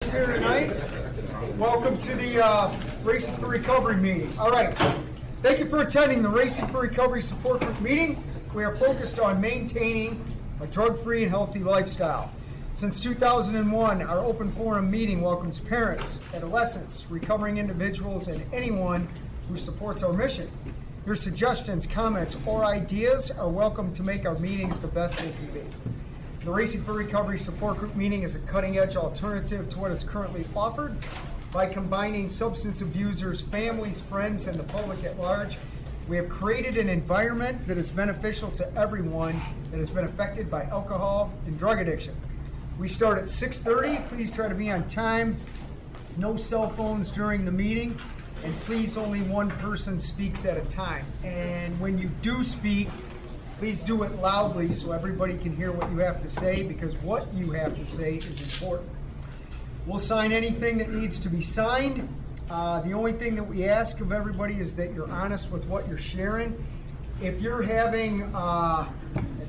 who's here tonight. Welcome to the Racing for Recovery meeting. All right. Thank you for attending the Racing for Recovery Support Group meeting. We are focused on maintaining a drug-free and healthy lifestyle. Since 2001, our open forum meeting welcomes parents, adolescents, recovering individuals, and anyone who supports our mission. Your suggestions, comments, or ideas are welcome to make our meetings the best they can be. The Racing for Recovery Support Group meeting is a cutting-edge alternative to what is currently offered. By combining substance abusers, families, friends, and the public at large, we have created an environment that is beneficial to everyone that has been affected by alcohol and drug addiction. We start at 6:30. Please try to be on time. No cell phones during the meeting. And please, only one person speaks at a time. And when you do speak, please do it loudly so everybody can hear what you have to say, because what you have to say is important. We'll sign anything that needs to be signed. The only thing that we ask of everybody is that you're honest with what you're sharing. If you're having, I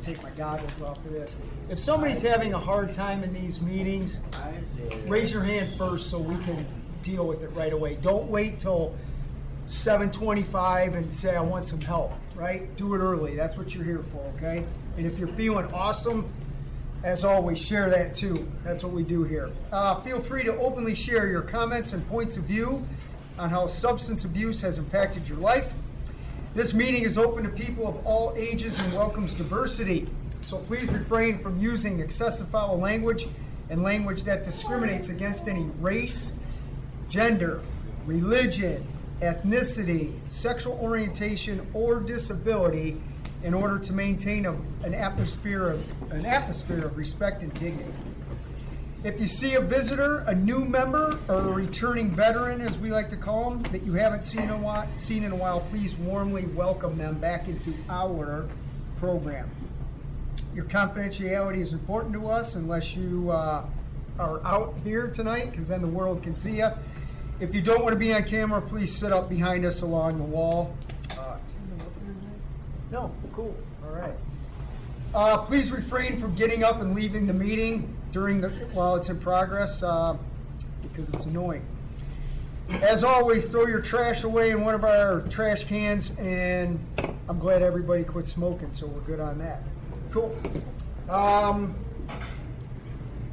take my goggles off for this. If somebody's having a hard time in these meetings, raise your hand first so we can deal with it right away. Don't wait till 7:25 and say, I want some help, right? Do it early. That's what you're here for, okay? And if you're feeling awesome, as always, share that too. That's what we do here. Feel free to openly share your comments and points of view on how substance abuse has impacted your life. This meeting is open to people of all ages and welcomes diversity. So please refrain from using excessive foul language and language that discriminates against any race, gender, religion, ethnicity, sexual orientation, or disability in order to maintain an atmosphere of respect and dignity. If you see a visitor, a new member, or a returning veteran, as we like to call them, that you haven't seen in a while, please warmly welcome them back into our program. Your confidentiality is important to us unless you are out here tonight, because then the world can see you. If you don't want to be on camera, please sit up behind us along the wall. No, cool. All right. Please refrain from getting up and leaving the meeting while it's in progress, because it's annoying. As always, throw your trash away in one of our trash cans, and I'm glad everybody quit smoking, so we're good on that. Cool.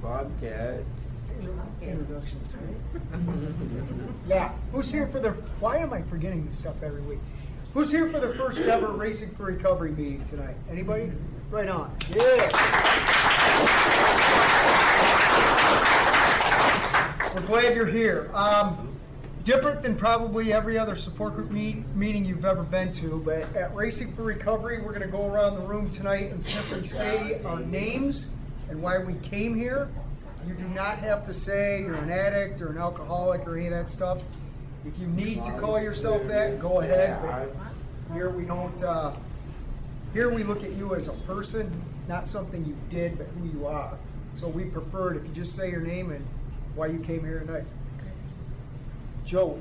Bobcat. Introductions, right? Yeah. Who's here for the? Why am I forgetting this stuff every week? Who's here for the first ever Racing for Recovery meeting tonight? Anybody? Right on. Yeah. We're glad you're here. Different than probably every other support group meeting you've ever been to, but at Racing for Recovery, we're going to go around the room tonight and simply say our names and why we came here. You do not have to say you're an addict or an alcoholic or any of that stuff. If you need to call yourself that, go ahead. But here we don't. Here we look at you as a person, not something you did, but who you are. So we preferred if you just say your name and why you came here tonight. Joey.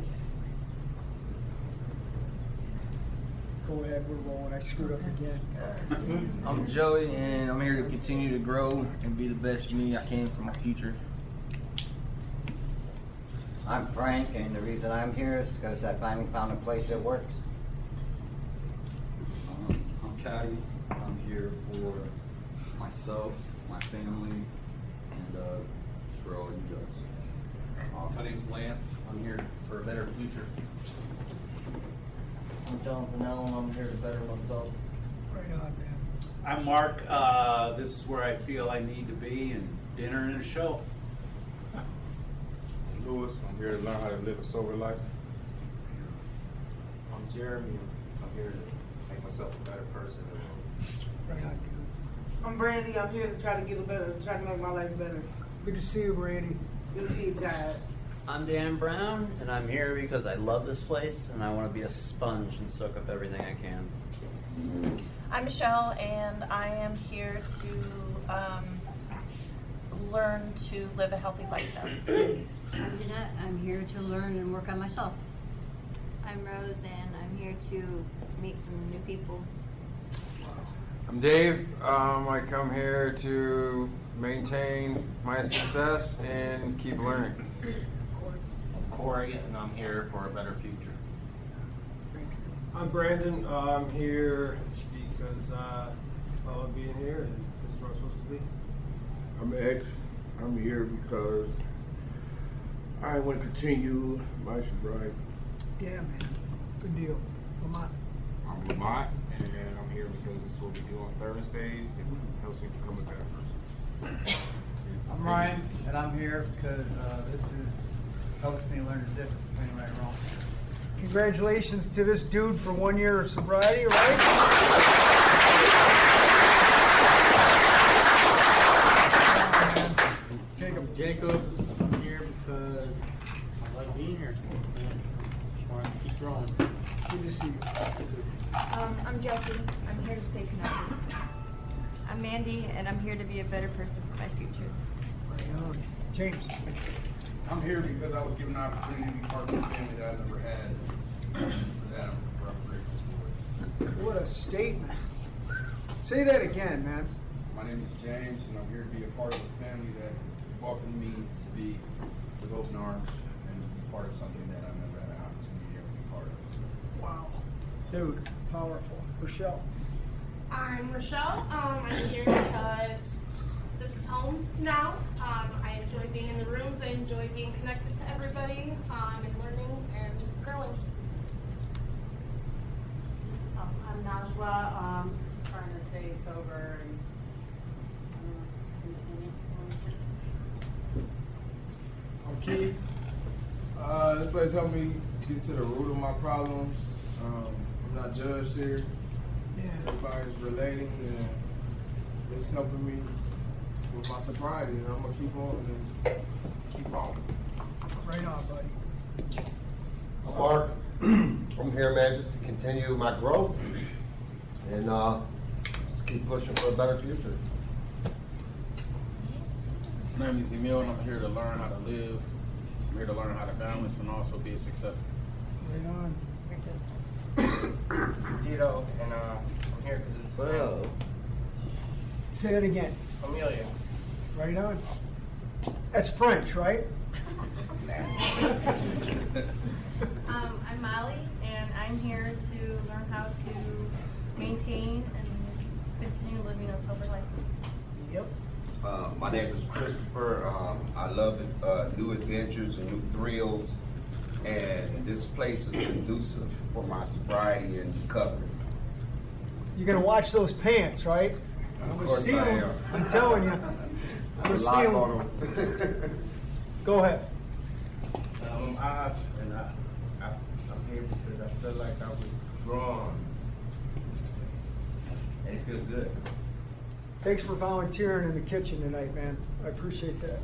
Go ahead, we're rolling. I screwed up again. I'm Joey, and I'm here to continue to grow and be the best me I can for my future. I'm Frank, and the reason I'm here is because I finally found a place that works. I'm Cody. I'm here for myself, my family, and just for all you guys. My name's Lance. I'm here for a better future. I'm Jonathan Allen. I'm here to better myself. Right on, man. I'm Mark. This is where I feel I need to be, and dinner and a show. Lewis, I'm here to learn how to live a sober life. I'm Jeremy. I'm here to make myself a better person. Right on, dude. I'm Brandy. I'm here to try to make my life better. Good to see you, Brandy. Good to see you, Chad. I'm Dan Brown, and I'm here because I love this place, and I want to be a sponge and soak up everything I can. I'm Michelle, and I am here to learn to live a healthy lifestyle. I'm Jeanette. I'm here to learn and work on myself. I'm Rose, and I'm here to meet some new people. I'm Dave. I come here to maintain my success and keep learning. I'm Corey, and I'm here for a better future. I'm Brandon. I'm here because I love being here, and this is where I'm supposed to be. I'm X. I'm here because I want to continue my sobriety. Yeah, man. Good deal. Lamont. I'm Lamont, and I'm here because this is what we do on Thursdays. It helps me become a better person. I'm Ryan, and I'm here because helps me learn the difference between right and wrong. Congratulations to this dude for 1 year of sobriety, right? Jacob, I'm here because I like being here and just want to keep growing. Good to see you. I'm Jessie. I'm here to stay connected. I'm Mandy, and I'm here to be a better person for my future. Right on. James. I'm here because I was given an opportunity to be part of a family that I've never had. For that, I'm grateful for. What a statement. Say that again, man. My name is James, and I'm here to be a part of a family that welcomed me to be with open arms and be part of something that I've never had an opportunity to ever be part of. Wow. Dude, powerful. Rochelle. I'm Rochelle. I'm here because this is home now. I enjoy being in the rooms. I enjoy being connected to everybody and learning and growing. I'm Najwa. Just trying to stay sober and I'm Keith. This place helped me get to the root of my problems. I'm not judged here. Yeah. Everybody's relating, and it's helping me with my sobriety, and I'm gonna keep on and keep on. Right on, buddy. I'm Mark. I'm here, man, just to continue my growth and just keep pushing for a better future. My name is Emil, and I'm here to learn how to live. I'm here to learn how to balance and also be successful. Right on. Tito, and I'm here because this is Well, Say that again. Amelia. Right on. That's French, right? I'm Molly, and I'm here to learn how to maintain and continue living a sober life. Yep. My name is Christopher. I love new adventures and new thrills, and this place is conducive for my sobriety and recovery. You're gonna watch those pants, right? I'm gonna course steal I them. am. I'm telling you. I'm gonna Rely steal on them. Go ahead. I'm Ash, and I'm here because I feel like I was drawn. And it feels good. Thanks for volunteering in the kitchen tonight, man. I appreciate that.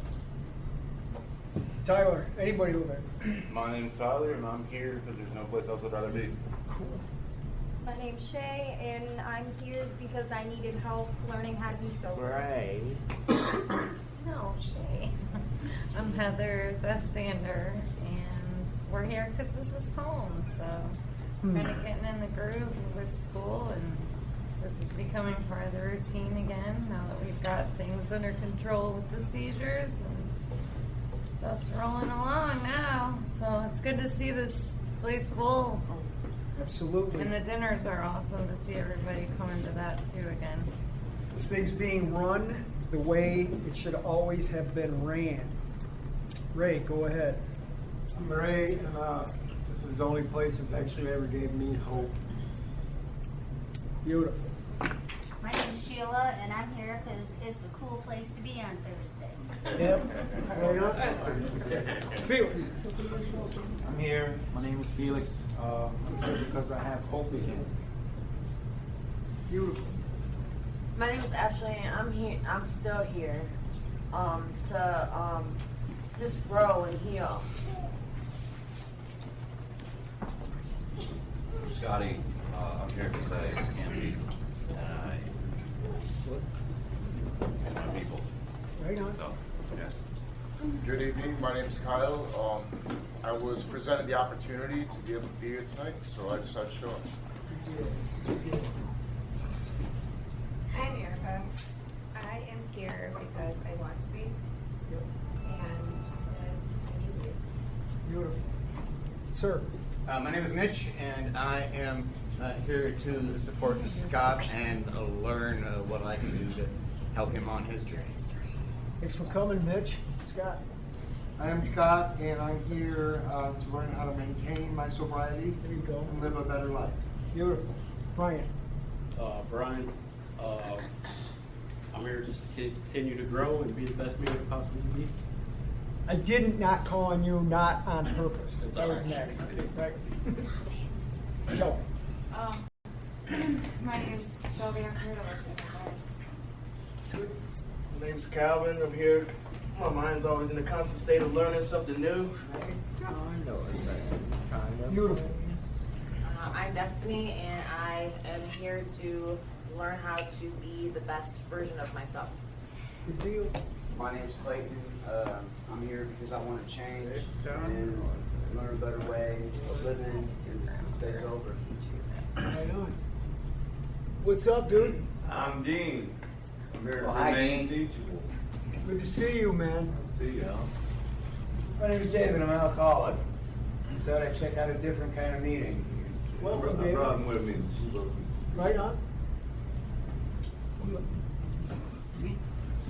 Tyler, anybody over there? My name's Tyler, and I'm here because there's no place else I'd rather be. Cool. My name's Shay, and I'm here because I needed help learning how to be sober. Right. No, Shay. I'm Heather, that's Sander, and we're here because this is home, so we're kind of getting in the groove with school, and this is becoming part of the routine again now that we've got things under control with the seizures and stuff's rolling along now. So it's good to see this place full. Absolutely. And the dinners are awesome to see everybody coming to that too again. This thing's being run the way it should always have been ran. Ray, go ahead. I'm Ray, and this is the only place that actually ever gave me hope. Beautiful. My name's Sheila, and I'm here because it's the cool place to be on Thursdays. Yep. Right on. Felix. I'm here. My name is Felix. I'm here because I have hope again. Beautiful. My name is Ashley, and I'm here. I'm still here to just grow and heal. Scotty, I'm here because I can't be, and my people. Right on. So, yeah. good evening. My name is Kyle. I was presented the opportunity to be able to be here tonight, so I decided to show up. I'm Erica. I am here because I want to be, and I need Sir. My name is Mitch, and I am here to support Scott and learn what I can do to help him on his journey. Thanks for coming, Mitch. Scott. I am Scott, and I'm here to learn how to maintain my sobriety There you go. and live a better life. Beautiful. Brian. Brian, I'm here just to continue to grow and be the best me I can possibly be. I didn't not call on you, not on purpose. It's That all was right. next. Right. Joe. My name's Shelby. I'm here to listen. My name's Calvin. I'm here. My mind's always in a constant state of learning something new. Beautiful. I'm Destiny, and I am here to learn how to be the best version of myself. Good deal. My name's Clayton. I'm here because I want to change and learn a better way of living and to stay sober. Right on. What's up, dude? I'm Dean. I'm here to Well, hi, remain Dean. teachable. Good to see you, man. See ya. My name is David. I'm an alcoholic. Thought I'd check out a different kind of meeting. Welcome, No David. problem with me. Right on.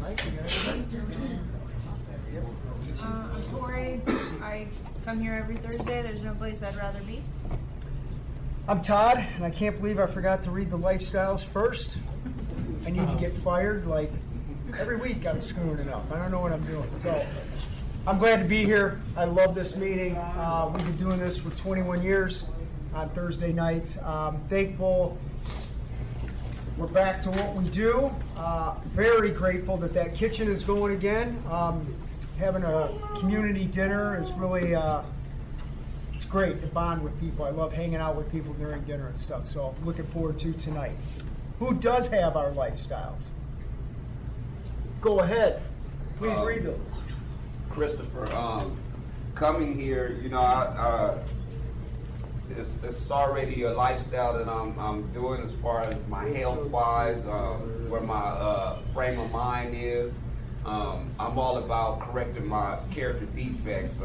Mike, you got it? I'm Tori. I come here every Thursday. There's no place I'd rather be. I'm Todd, and I can't believe I forgot to read the lifestyles first. I need to get fired. Like, every week I'm screwing it up. I don't know what I'm doing. So, I'm glad to be here. I love this meeting. We've been doing this for 21 years on Thursday nights. Thankful we're back to what we do. Very grateful that that kitchen is going again. Having a community dinner is really, it's great to bond with people. I love hanging out with people during dinner and stuff. So looking forward to tonight. Who does have our lifestyles? Go ahead. Please read them. Christopher, coming here, you know, it's already a lifestyle that I'm doing as far as my health wise, where my frame of mind is. I'm all about correcting my character defects.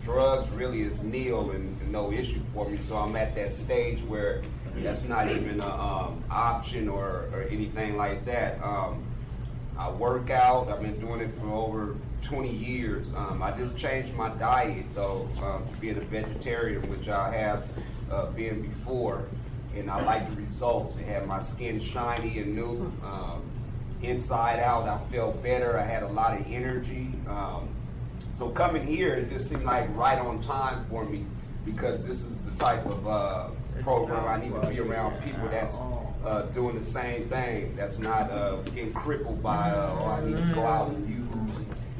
Drugs really is nil and no issue for me, so I'm at that stage where that's not even an option or anything like that. I work out. I've been doing it for over 20 years. I just changed my diet though, being a vegetarian, which I have been before, and I like the results. It had my skin shiny and new. Inside out, I felt better. I had a lot of energy. So coming here, it just seemed like right on time for me, because this is the type of program I need to be around people that's doing the same thing, that's not getting crippled by, I need to go out and use.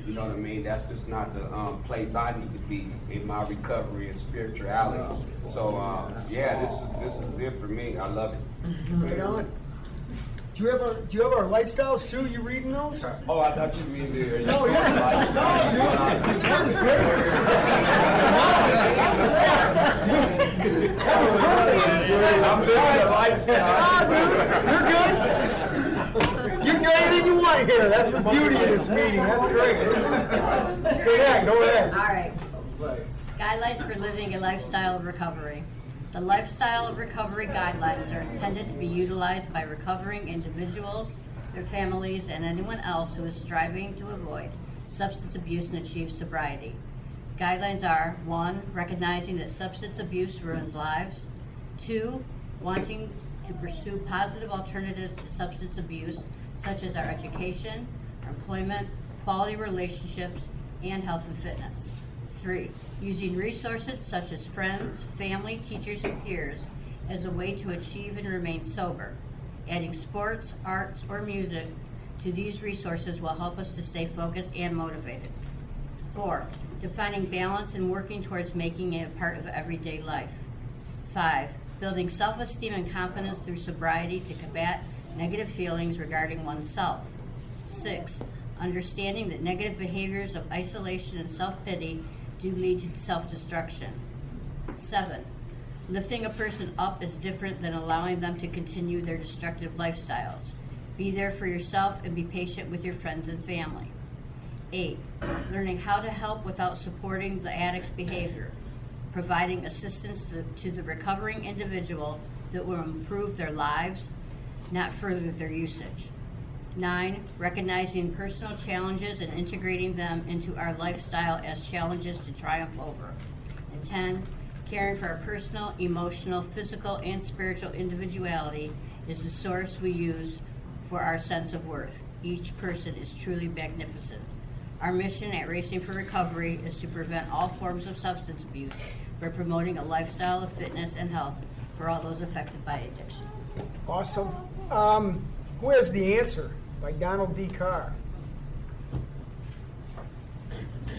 You know what I mean? That's just not the place I need to be in my recovery and spirituality. So yeah, this is it for me. I love it. Right on. Do you have our lifestyles too? You reading those? Oh, I thought you mean there. No, yeah. No, dude. That was great. That was perfect. I'm living the lifestyle. You're good. You can do anything you want here. That's the beauty of this meeting. That's great. Yeah, go ahead. All right. Guidelines for living a lifestyle of recovery. The lifestyle of recovery guidelines are intended to be utilized by recovering individuals, their families, and anyone else who is striving to avoid substance abuse and achieve sobriety. Guidelines are: 1, recognizing that substance abuse ruins lives; 2, wanting to pursue positive alternatives to substance abuse, such as our education, our employment, quality relationships, and health and fitness; 3, using resources such as friends, family, teachers, and peers as a way to achieve and remain sober. Adding sports, arts, or music to these resources will help us to stay focused and motivated. 4, defining balance and working towards making it a part of everyday life. 5, building self-esteem and confidence through sobriety to combat negative feelings regarding oneself. 6, understanding that negative behaviors of isolation and self-pity do lead to self-destruction. 7, lifting a person up is different than allowing them to continue their destructive lifestyles. Be there for yourself and be patient with your friends and family. 8, learning how to help without supporting the addict's behavior. providing assistance to the recovering individual that will improve their lives, not further their usage. 9, recognizing personal challenges and integrating them into our lifestyle as challenges to triumph over. And 10, caring for our personal, emotional, physical, and spiritual individuality is the source we use for our sense of worth. Each person is truly magnificent. Our mission at Racing for Recovery is to prevent all forms of substance abuse by promoting a lifestyle of fitness and health for all those affected by addiction. Awesome. Who has the answer? By Donald D. Carr.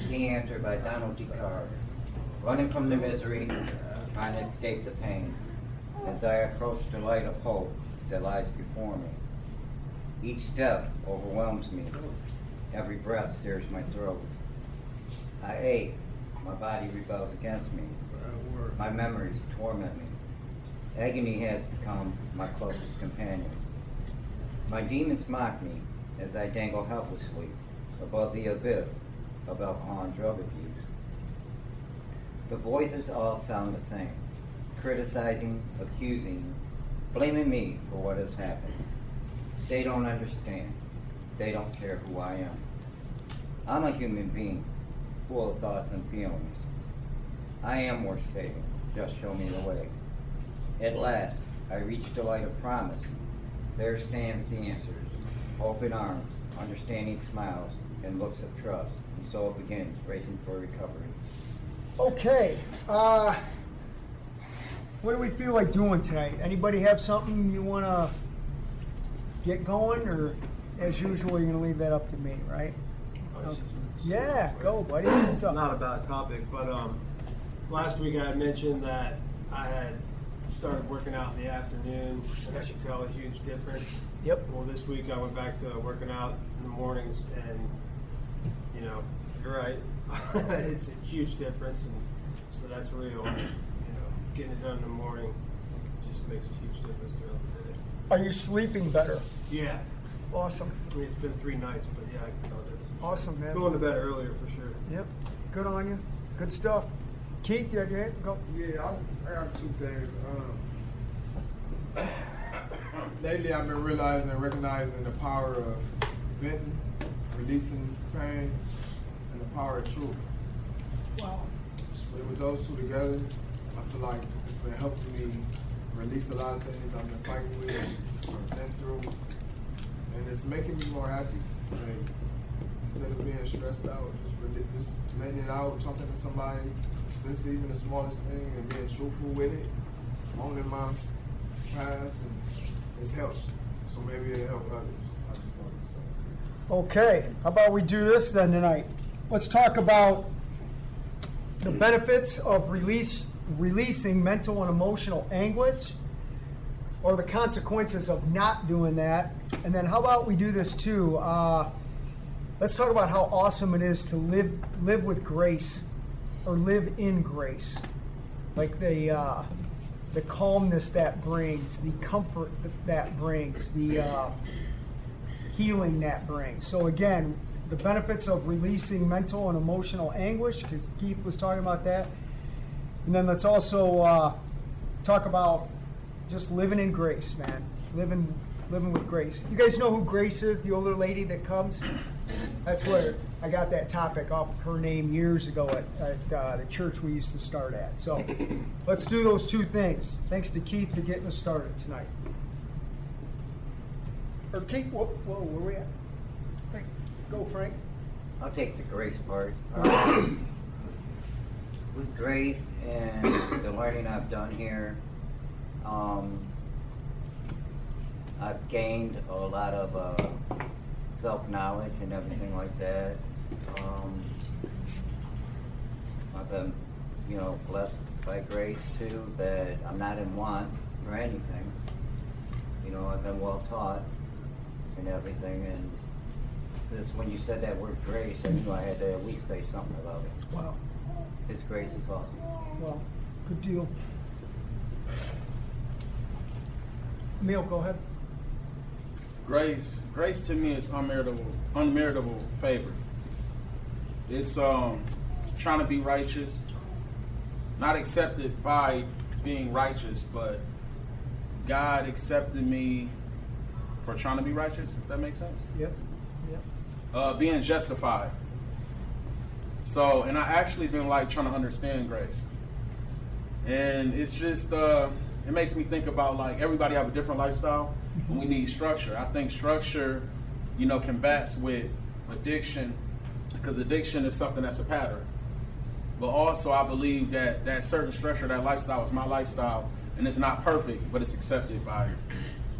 The answer by Donald D. Carr. Running from the misery, trying to escape the pain, as I approach the light of hope that lies before me. Each step overwhelms me. Every breath sears my throat. I ache. My body rebels against me. My memories torment me. Agony has become my closest companion. My demons mock me as I dangle helplessly above the abyss of alcohol and drug abuse. The voices all sound the same, criticizing, accusing, blaming me for what has happened. They don't understand. They don't care who I am. I'm a human being, full of thoughts and feelings. I am worth saving. Just show me the way. At last, I reach the light of promise. There stands the answers. Open arms, understanding smiles, and looks of trust. And so it begins, Racing for Recovery. Okay. What do we feel like doing tonight? Anybody have something you want to get going, or as usual, you're going to leave that up to me, right? Yeah, go, buddy. What's up? Not a bad topic, but last week I had mentioned that I had started working out in the afternoon, and I could tell a huge difference. Yep. Well, this week I went back to working out in the mornings, and you know, you're right. It's a huge difference, and so that's real. You know, getting it done in the morning just makes a huge difference throughout the day. Are you sleeping better? Yeah. Awesome. I mean, it's been 3 nights, but yeah, I can tell difference. Awesome, man. Going to bed earlier for sure. Yep. Good on you. Good stuff. Keith, you had your hand? Go. Yeah, I got 2 things. Lately, I've been realizing and recognizing the power of venting, releasing pain, and the power of truth. Wow. With those 2 together, I feel like it's been helping me release a lot of things I've been fighting with, I've been through, and it's making me more happy. Like, instead of being stressed out, just letting it out, talking to somebody, just even the smallest thing, and being truthful with it, owning my past, and it's helped. So maybe it'll help others. I just wanted to say. Okay. How about we do this then tonight? Let's talk about the benefits of releasing mental and emotional anguish, or the consequences of not doing that. And then how about we do this too? Let's talk about how awesome it is to live with grace, or live in grace, like the calmness that brings, the comfort that brings, the healing that brings. So again, the benefits of releasing mental and emotional anguish, because Keith was talking about that. And then let's also talk about just living in grace, man. Living with Grace. You guys know who Grace is, the older lady that comes? That's where I got that topic off of her name years ago at the church we used to start at. So let's do those 2 things. Thanks to Keith for getting us started tonight. Or Keith, whoa, where are we at? Frank, go, Frank. I'll take the grace part. With grace and the learning I've done here, I've gained a lot of self-knowledge and everything like that. I've been, blessed by grace too, that I'm not in want for anything. I've been well taught and everything, and since when you said that word grace, I knew I had to at least say something about it. Wow. His grace is awesome. Well, good deal. Emil, go ahead. Grace to me is unmeritable favor. It's trying to be righteous, not accepted by being righteous, but God accepted me for trying to be righteous, if that makes sense. Yep. Yep. Being justified. So, and I actually been like trying to understand grace. And it's just, it makes me think about like everybody have a different lifestyle and we need structure. I think structure, you know, combats with addiction because addiction is something that's a pattern. But also I believe that that certain structure, that lifestyle is my lifestyle and it's not perfect, but it's accepted by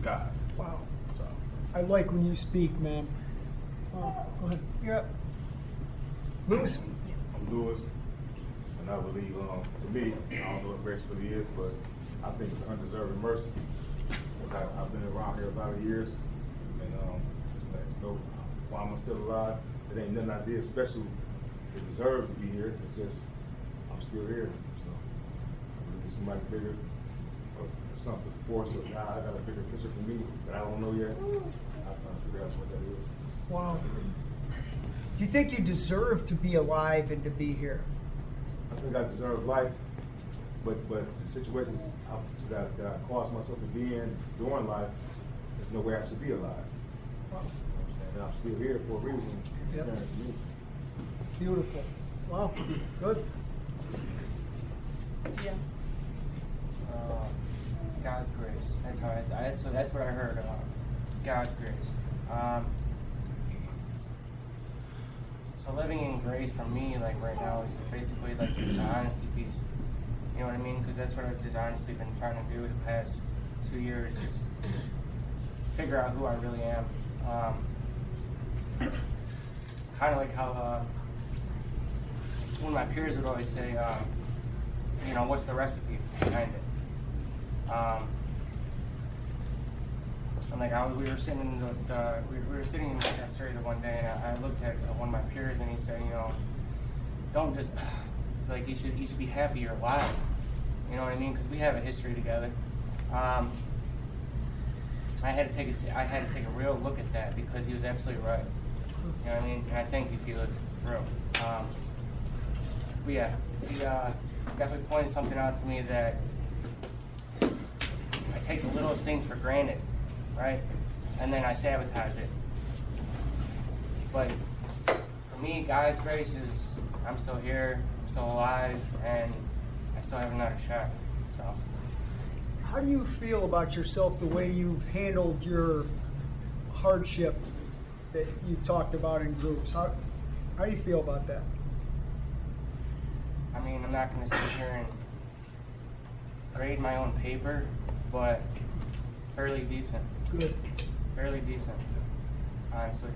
God. Wow. So I like when you speak, man. Oh, go ahead. Yeah. Lewis? I'm Lewis, and I believe, to me, I don't know what grace really is, but I think it's undeserved mercy. Because I've been around here a lot of years, and it's no, why am I still alive? It ain't nothing I did special to deserve to be here. It's just, I'm still here. So I believe somebody bigger, or something, force, or God, I got a bigger picture for me that I don't know yet. I'm trying to figure out what that is. Wow. Do you think you deserve to be alive and to be here? I think I deserve life, but the situations that I caused myself to be in during life, there's no way I should be alive. Wow. You know what I'm saying? And I'm still here for a reason. Yep. To me. Beautiful. Wow. Good. Yeah. God's grace. That's how that's what I heard about God's grace. So living in grace for me, like right now, is basically like just the honesty piece. You know what I mean? Because that's what I've just honestly been trying to do the past 2 years is figure out who I really am. Kind of like how one of my peers would always say, you know, what's the recipe behind it? And like we were sitting in we were sitting in the cafeteria the one day, and I looked at one of my peers, and he said, you know, don't just. It's like you should be happy you're alive. You know what I mean? Because we have a history together. I had to take a real look at that because he was absolutely right. You know what I mean? And I think if you look through. But yeah, he definitely pointed something out to me that I take the littlest things for granted, right? And then I sabotage it. But for me, God's grace is I'm still here, I'm still alive, and I still have another shot. So. How do you feel about yourself, the way you've handled your hardship that you talked about in groups? How do you feel about that? I mean, I'm not going to sit here and grade my own paper, but fairly decent. Good. Fairly decent, honestly.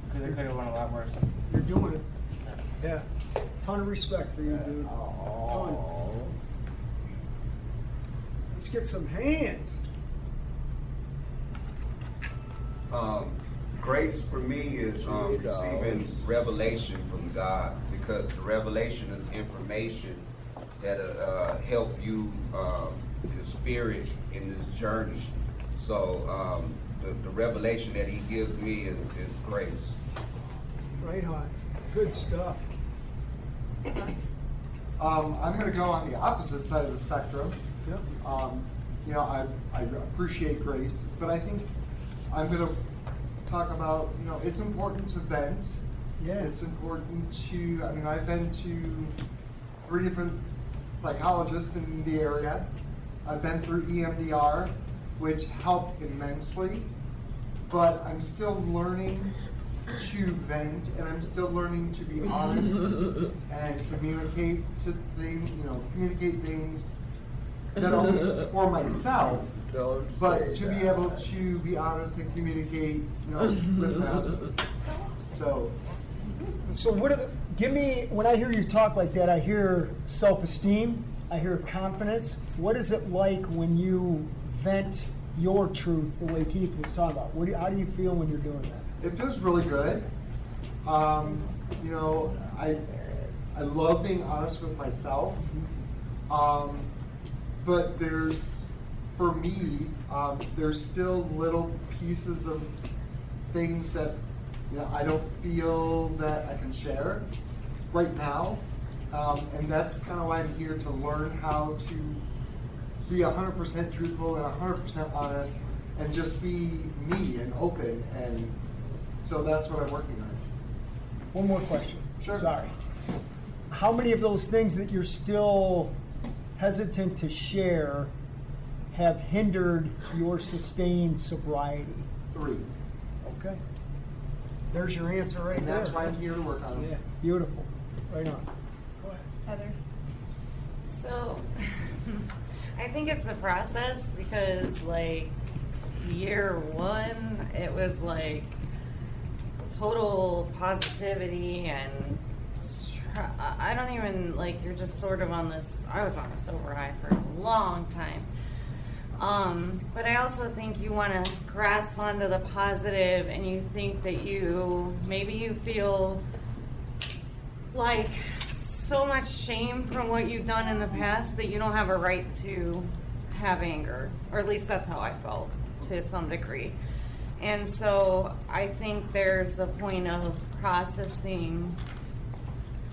Because it could have went a lot worse. You're doing it. Yeah. Ton of respect for you, dude. Ton. Let's get some hands. Grace for me is receiving revelation from God, because the revelation is information that help you the spirit in this journey. So the revelation that He gives me is grace. Right on. Good stuff. I'm going to go on the opposite side of the spectrum. Yep. You know, I appreciate grace, but I think I'm going to talk about, you know, it's important to vent. Yeah. It's important to, I mean, I've been to 3 different psychologists in the area. I've been through EMDR, which helped immensely, but I'm still learning to vent, and I'm still learning to be honest and communicate things not only for myself, but to be able to be honest and communicate, you know, with them. So give me, when I hear you talk like that, I hear self-esteem, I hear confidence. What is it like when you vent your truth the way Keith was talking about? How do you feel when you're doing that? It feels really good. You know, I love being honest with myself. But for me, there's still little pieces of things that, you know, I don't feel that I can share right now. And that's kind of why I'm here, to learn how to be 100% truthful and 100% honest and just be me and open. And so that's what I'm working on. One more question. Sure. Sorry. How many of those things that you're still hesitant to share have hindered your sustained sobriety? 3. Okay. There's your answer right And there. that's why I'm here to work on it. Yeah, beautiful. Right on. Go ahead. Heather. So, I think it's the process because, like, year 1, it was like total positivity and I don't even, like, you're just sort of on this, I was on a sober high for a long time. But I also think you want to grasp onto the positive and you think that maybe you feel like so much shame from what you've done in the past that you don't have a right to have anger, or at least that's how I felt to some degree. And so I think there's a point of processing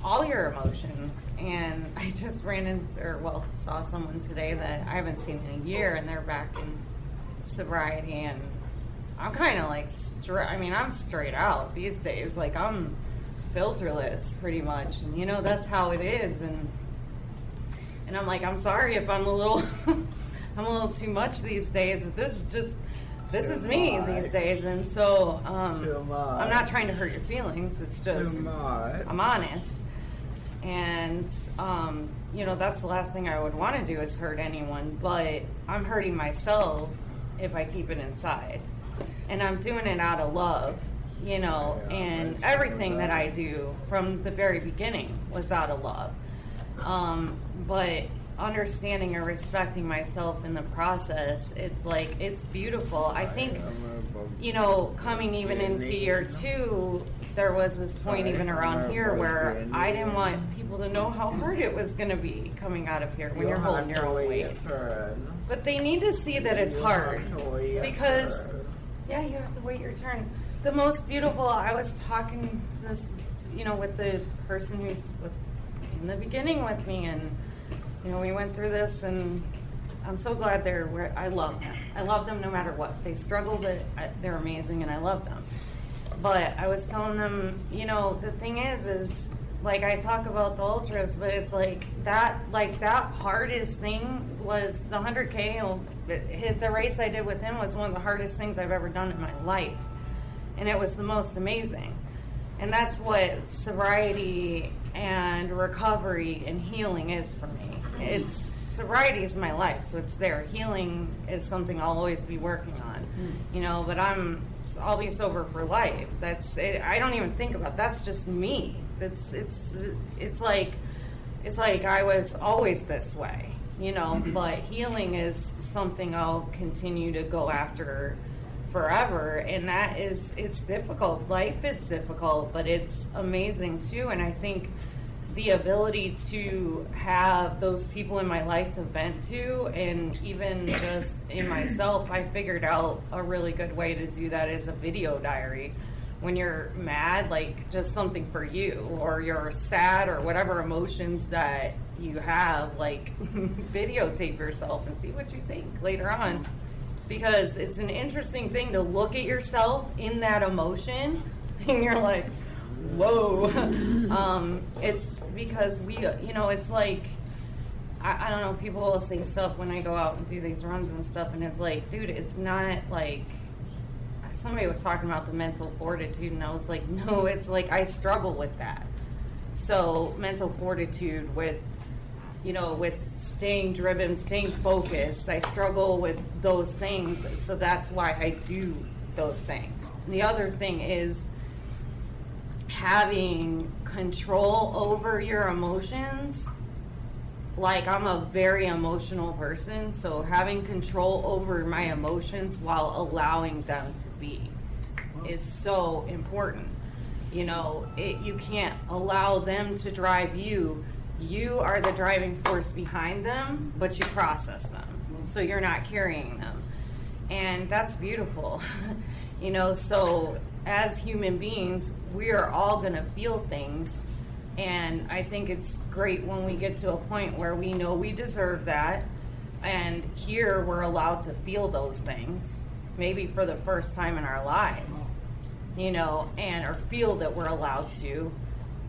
all your emotions. And I just saw someone today that I haven't seen in a year, and they're back in sobriety, and I'm kind of like, I'm straight out these days. Like, I'm filterless pretty much, and that's how it is. And I'm like, I'm sorry if I'm a little I'm a little too much these days, but this is me these days. And so I'm not trying to hurt your feelings. It's just I'm honest. And, that's the last thing I would want to do is hurt anyone, but I'm hurting myself if I keep it inside. And I'm doing it out of love, and everything that I do from the very beginning was out of love. But understanding and respecting myself in the process, it's beautiful. I think, coming even into year 2, there was this point even around here where I didn't want people to know how hard it was going to be coming out of here when you're holding your own weight. But they need to see that it's hard because, you have to wait your turn. The most beautiful, I was talking to this, with the person who was in the beginning with me, and, we went through this, and I'm so glad they're where I love them. I love them no matter what. They struggle, but they're amazing, and I love them. But I was telling them, the thing is like I talk about the ultras, but it's that hardest thing was the 100K. The race I did with him was one of the hardest things I've ever done in my life. And it was the most amazing. And that's what sobriety and recovery and healing is for me. Sobriety is my life, so it's there. Healing is something I'll always be working on, but I'll be sober for life. That's it. I don't even think about that's just me. It's like I was always this way, but healing is something I'll continue to go after forever. And it's difficult. Life is difficult, but it's amazing too. And I think the ability to have those people in my life to vent to, and even just in myself, I figured out a really good way to do that is a video diary. When you're mad, just something for you, or you're sad, or whatever emotions that you have, videotape yourself and see what you think later on. Because it's an interesting thing to look at yourself in that emotion, and you're like, whoa. It's because it's like, I don't know, people will say stuff when I go out and do these runs and stuff, and it's like, dude, it's not like, somebody was talking about the mental fortitude, and I was like, no, it's like I struggle with that. So mental fortitude with staying driven, staying focused, I struggle with those things, so that's why I do those things. And the other thing is having control over your emotions. I'm a very emotional person, so having control over my emotions while allowing them to be is so important. You can't allow them to drive you. You are the driving force behind them, but you process them, so you're not carrying them. And that's beautiful. So as human beings, we are all going to feel things, And I think it's great when we get to a point where we know we deserve that, and here we're allowed to feel those things, maybe for the first time in our lives, you know, and or feel that we're allowed to.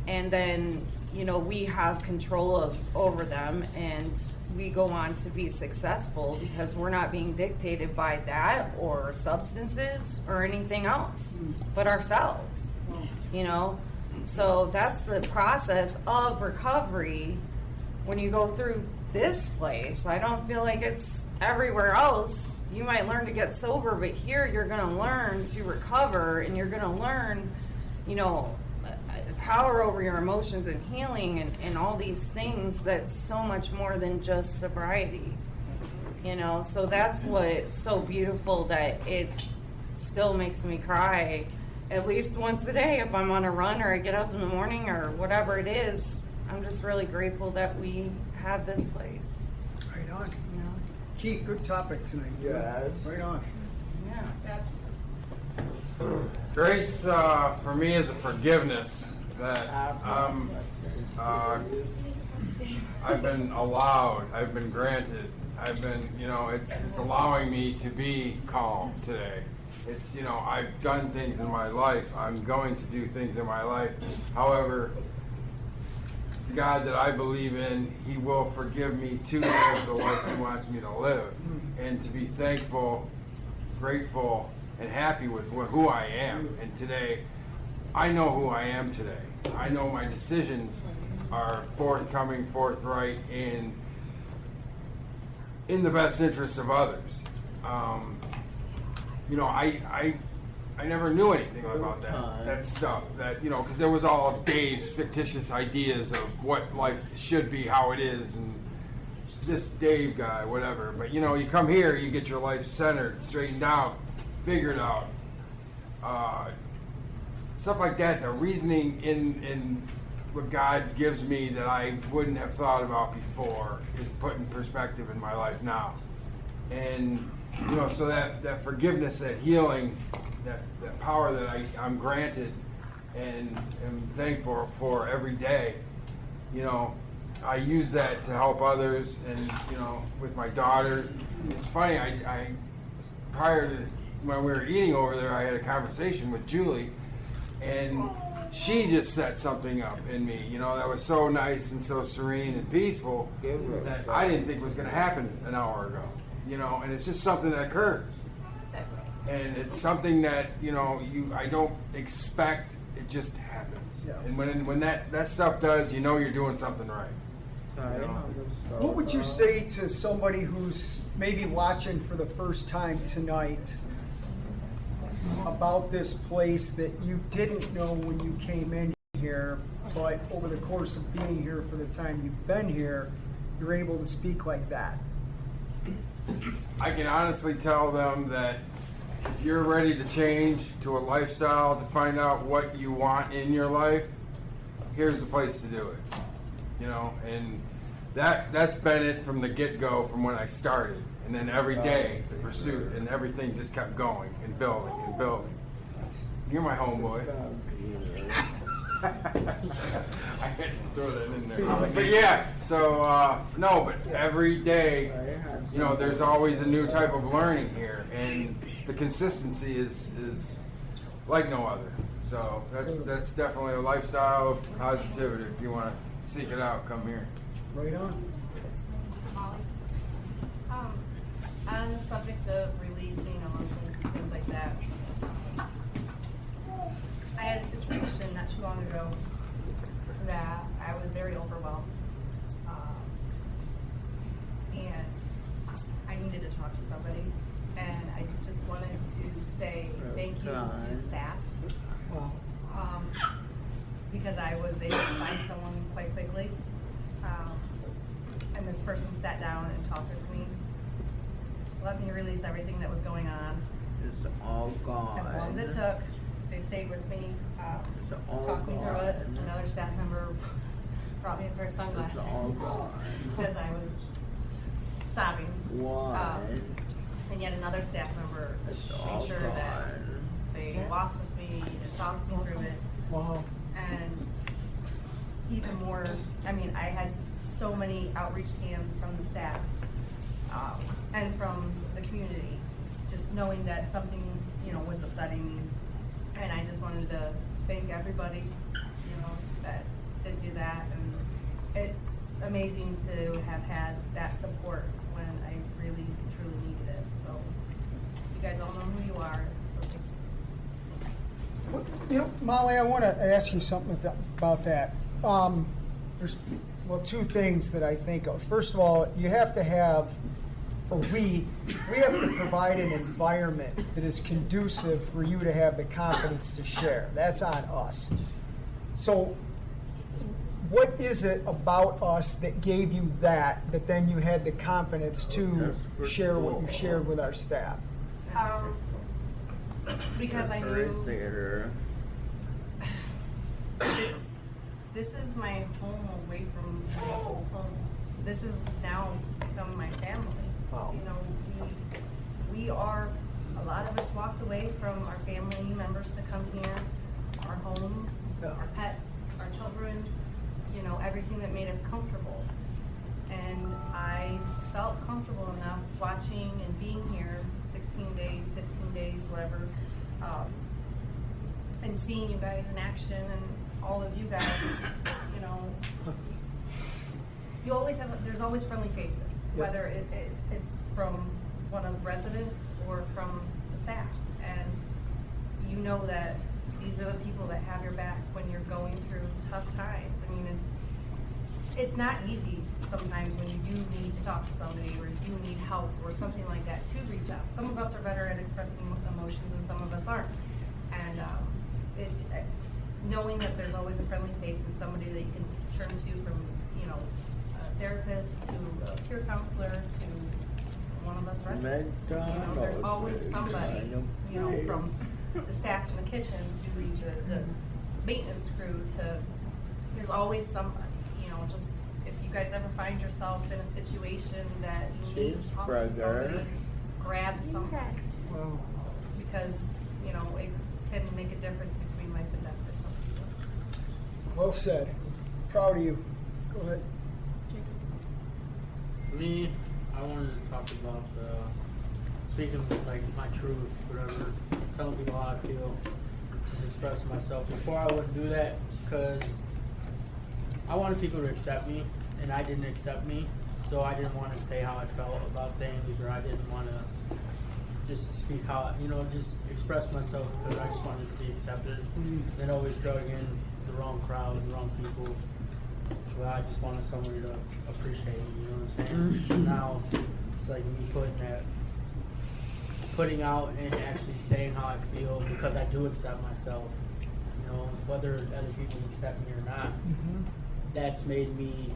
And then, you know, we have control over them, and we go on to be successful because we're not being dictated by that or substances or anything else but ourselves, you know. So that's the process of recovery when you go through this place. I don't feel like it's everywhere else. You might learn to get sober, but here you're going to learn to recover, and you're going to learn, you know, power over your emotions and healing and all these things that's so much more than just sobriety, you know. So that's what's so beautiful, that it still makes me cry at least once a day if I'm on a run or I get up in the morning or whatever it is. I'm just really grateful that we have this place. Right on. You know? Keith, good topic tonight. Yes. Right on. Yeah. Grace, for me, is a forgiveness that I've been allowed, I've been granted, I've been, you know, it's allowing me to be calm today. It's, you know, I've done things in my life, I'm going to do things in my life. However, the God that I believe in, He will forgive me to live the life He wants me to live, and to be thankful, grateful, and happy with who I am. And today, I know who I am today. I know my decisions are forthcoming, forthright, and in the best interest of others. You know, I never knew anything about that stuff. That, you know, because there was all Dave's fictitious ideas of what life should be, how it is, and this Dave guy, whatever. But, you know, you come here, you get your life centered, straightened out, figured out. Stuff like that, the reasoning in what God gives me that I wouldn't have thought about before is put in perspective in my life now. And, you know, so that forgiveness, that healing, that power that I'm granted and am thankful for every day, you know, I use that to help others, and, you know, with my daughters. It's funny, I prior to when we were eating over there, I had a conversation with Julie, and she just set something up in me, you know, that was so nice and so serene and peaceful that I didn't think was going to happen an hour ago, you know. And it's just something that occurs, and it's something that, you know, I don't expect, it just happens. And when that stuff does, you know, you're doing something right. You know? What would you say to somebody who's maybe watching for the first time tonight about this place that you didn't know when you came in here, but over the course of being here for the time you've been here, you're able to speak like that? I can honestly tell them that if you're ready to change to a lifestyle, to find out what you want in your life, here's the place to do it. You know, and that's been it from the get-go, from when I started. And then every day, the pursuit and everything just kept going and building and building. You're my homeboy. I had to throw that in there. But yeah, so, no, but every day, you know, there's always a new type of learning here. And the consistency is like no other. So that's definitely a lifestyle of positivity. If you want to seek it out, come here. Right on. Molly. On the subject of releasing emotions and things like that, I had a situation not too long ago that I was very overwhelmed, and I needed to talk to somebody, and I just wanted to say thank you to staff, because I was able to find someone quite quickly, and this person sat down and talked with me, let me release everything that was going on. It's all gone. As long as it took, they stayed with me, talked me through it. Another staff member brought me a pair of sunglasses because I was sobbing. And yet another staff member made sure that they walked with me and talked me through it. And even and more, I mean, I had so many outreach cams from the staff and from the community, just knowing that something, you know, was upsetting me. And I just wanted to thank everybody, you know, that did do that. And it's amazing to have had that support when I really, truly needed it. So you guys all know who you are. So You know, Molly, I want to ask you something about that. There's, well, two things that I think of. First of all, you have to have, or we have to provide an environment that is conducive for you to have the confidence to share. That's on us. So what is it about us that gave you that then you had the confidence to share what you shared with our staff? Because I knew this is my home away from my old home. This is now become my family. Wow. You know, we are, a lot of us walked away from our family members to come here, our homes, our pets, our children, you know, everything that made us comfortable. And I felt comfortable enough watching and being here 16 days, 15 days, whatever, and seeing you guys in action and all of you guys, you know, you always have, there's always friendly faces, whether it's from one of the residents or from the staff. And you know that these are the people that have your back when you're going through tough times. I mean, it's not easy sometimes when you do need to talk to somebody or you do need help or something like that to reach out. Some of us are better at expressing emotions and some of us aren't. And knowing that there's always a friendly face and somebody that you can turn to, from, you know, a therapist to a peer counselor to one of us residents. You know, there's always somebody, you know, from the staff in the kitchen to the maintenance crew to, there's always somebody, you know, just if you guys ever find yourself in a situation that you need to talk to somebody, grab something. Wow. Because, you know, it can make a difference between life and death for some people. Well said. Proud of you. Go ahead. Me, I wanted to talk about speaking like my truth, whatever, telling people how I feel, just expressing myself. Before I wouldn't do that because I wanted people to accept me, and I didn't accept me, so I didn't want to say how I felt about things, or I didn't want to just speak how, you know, just express myself because I just wanted to be accepted. Then always drug in the wrong crowd, the wrong people. Well, I just wanted somebody to appreciate me, you know what I'm saying? Now, it's like me putting out and actually saying how I feel because I do accept myself, you know, whether other people accept me or not. That's made me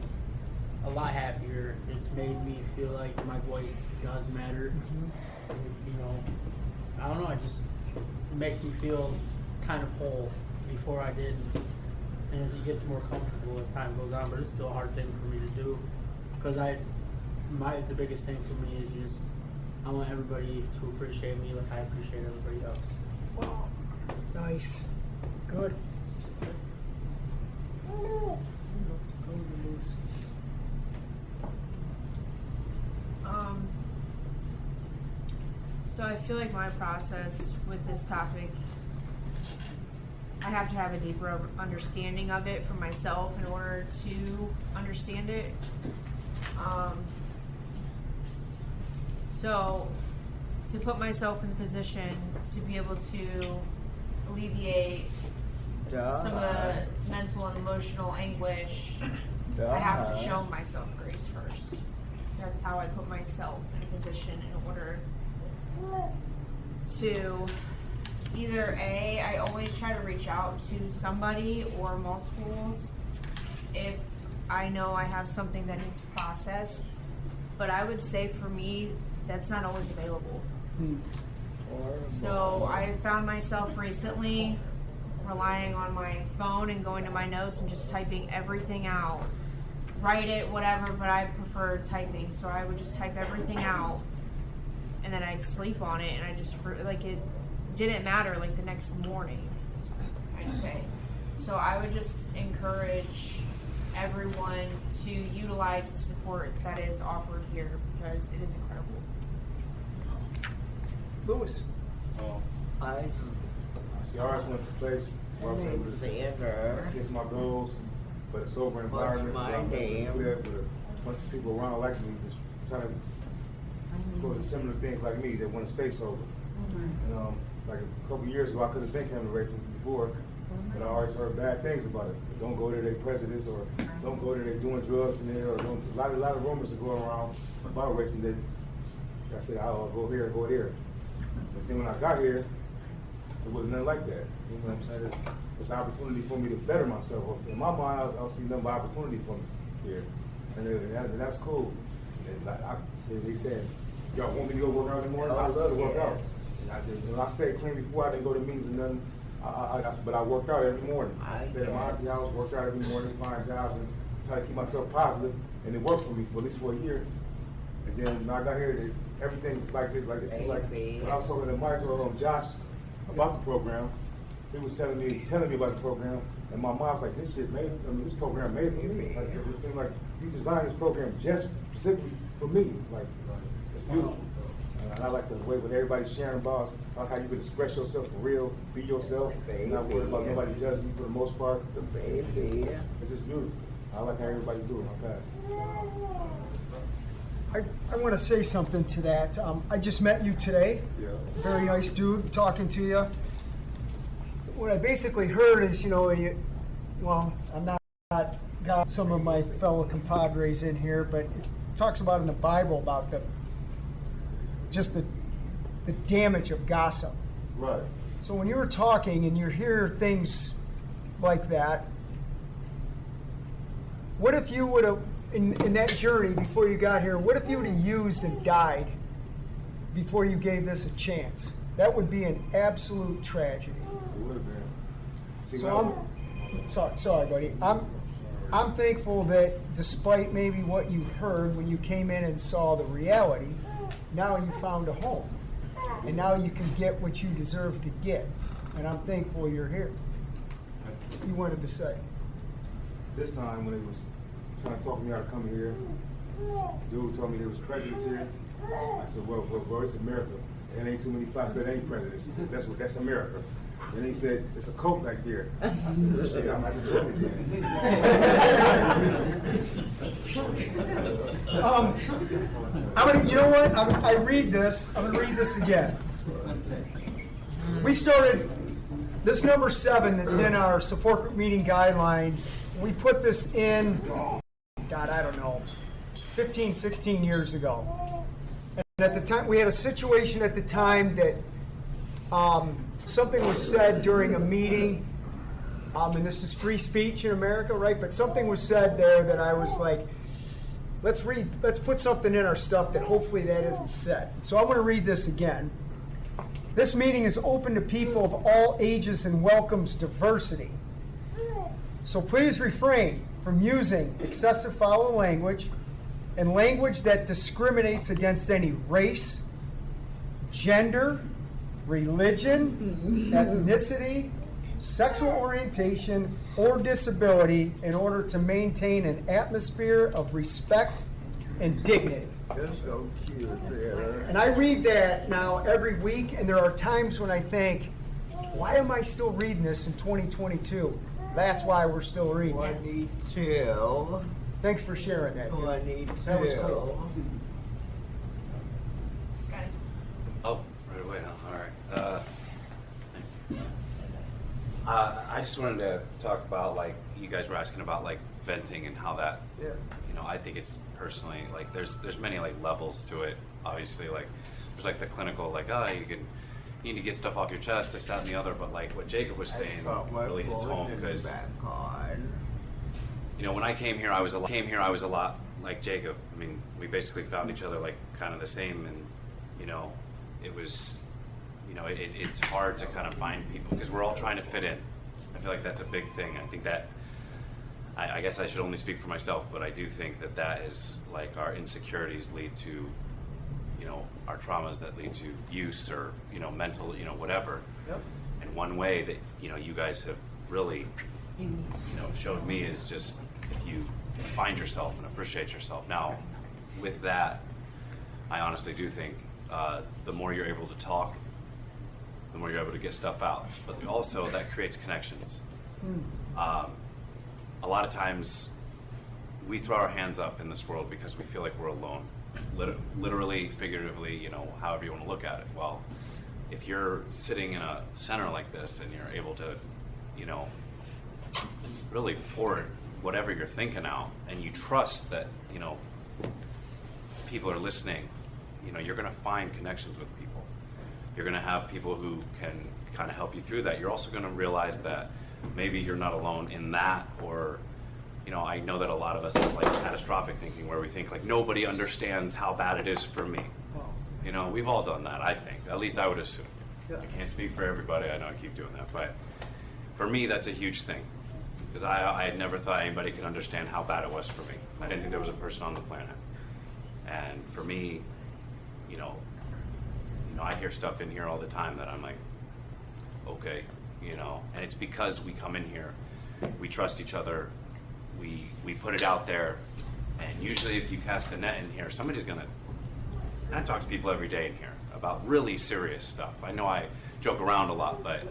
a lot happier. It's made me feel like my voice does matter. You know, I don't know, it makes me feel kind of whole. Before I didn't. And as it gets more comfortable as time goes on, but it's still a hard thing for me to do because the biggest thing for me is just I want everybody to appreciate me like I appreciate everybody else. Wow. Nice. Good. So I feel like my process with this topic, I have to have a deeper understanding of it for myself in order to understand it. So to put myself in the position to be able to alleviate some of the mental and emotional anguish, I have to show myself grace first. That's how I put myself in a position in order to either I always try to reach out to somebody or multiples if I know I have something that needs processed. But I would say for me, that's not always available. So I found myself recently relying on my phone and going to my notes and just typing everything out. Write it, whatever, but I prefer typing. So I would just type everything out and then I'd sleep on it and I just, like, it didn't matter, like, the next morning, I'd say. So I would just encourage everyone to utilize the support that is offered here because it is incredible. Lewis. I see. I always went to place where I was able to chase my goals, but a sober environment. Where I'm able to live with a bunch of people around like me, just trying to go to similar things like me that want to stay sober. And like a couple years ago, I could have been coming to racing before, but I always heard bad things about it. Don't go there, they prejudice, or don't go there, they doing drugs in there, or don't, a lot of rumors are going around about racing that I said, I'll go here, go there. But then when I got here, it wasn't nothing like that. You know what I'm saying? It's an opportunity for me to better myself. In my mind, I see nothing but opportunity for me here, and that's cool. And they said, y'all want me to go work out in the morning? I love to work out. And I stayed clean before. I didn't go to meetings and nothing. But I worked out every morning. I stayed at my auntie house, worked out every morning, find jobs, and try to keep myself positive. And it worked for me for at least for a year. And then when I got here, everything like this, like it seemed like when I was talking to Michael Josh about the program, he was telling me about the program, and my mom was like, this program made for me. Like, it seemed like you designed this program just specifically for me. Like it's beautiful. And I like the way when everybody's sharing about, I like how you can express yourself for real, be yourself, and not worry about nobody judging you for the most part. It's just beautiful. I like how everybody do it. I pass. I want to say something to that. I just met you today. Yeah. Very nice dude, talking to you. What I basically heard is, I'm not got some of my fellow compadres in here, but it talks about in the Bible about the damage of gossip. Right. So when you were talking and you hear things like that, what if you would have, in that journey before you got here, what if you would have used and died before you gave this a chance? That would be an absolute tragedy. It would have been. So sorry, buddy. I'm thankful that despite maybe what you heard when you came in and saw the reality, now you found a home. And now you can get what you deserve to get. And I'm thankful you're here. You wanted to say? This time when he was trying to talk me out of coming here, dude told me there was prejudice here. I said, well, it's America. There ain't too many spots that ain't prejudice. That's America. And he said, it's a coat back there. I said, well, shit, I'm not going to do it again. You know what? I read this. I'm going to read this again. We started, this number 7 that's in our support group meeting guidelines, we put this in, God, I don't know, 15, 16 years ago. And at the time, we had a situation at the time that something was said during a meeting, and this is free speech in America, right? But something was said there that I was like, let's put something in our stuff that hopefully that isn't said. So I'm going to read this again. This meeting is open to people of all ages and welcomes diversity. So please refrain from using excessive foul language and language that discriminates against any race, gender, religion, ethnicity, sexual orientation, or disability in order to maintain an atmosphere of respect and dignity. You're so cute, Taylor. And I read that now every week, and there are times when I think, why am I still reading this in 2022? That's why we're still reading it. 22. Thanks for sharing that. 22. That was cool. Scotty. Oh, right away, huh? All right. I just wanted to talk about, like, you guys were asking about, like, venting and how that, I think it's personally, like, there's many, like, levels to it. Obviously, like, there's, like, the clinical, like, you need to get stuff off your chest, this, that, and the other. But, like, what Jacob was saying really hits home because, when I came here, I was a lot like Jacob. I mean, we basically found each other, like, kind of the same, and, it was, it's hard to kind of find people because we're all trying to fit in. I feel like that's a big thing. I think that, I guess I should only speak for myself, but I do think that is, like, our insecurities lead to, our traumas that lead to use or, mental, whatever. Yep. And one way that, you guys have really, showed me is just if you find yourself and appreciate yourself. Now, with that, I honestly do think the more you're able to talk, the more you're able to get stuff out. But also that creates connections. A lot of times we throw our hands up in this world because we feel like we're alone. Literally, figuratively, you know, however you want to look at it. Well, if you're sitting in a center like this and you're able to, you know, really pour whatever you're thinking out, and you trust that, you know, people are listening, you know, you're going to find connections with people. You're going to have people who can kind of help you through that. You're also going to realize that maybe you're not alone in that, or, you know, I know that a lot of us have like catastrophic thinking where we think like nobody understands how bad it is for me. You know, we've all done that, I think. At least I would assume. I can't speak for everybody. I know I keep doing that. But for me, that's a huge thing. Because I had never thought anybody could understand how bad it was for me. I didn't think there was a person on the planet. And for me, you know, I hear stuff in here all the time that I'm like, okay, you know. And it's because we come in here, we trust each other, we put it out there. And usually if you cast a net in here, somebody's going to... And I talk to people every day in here about really serious stuff. I know I joke around a lot, but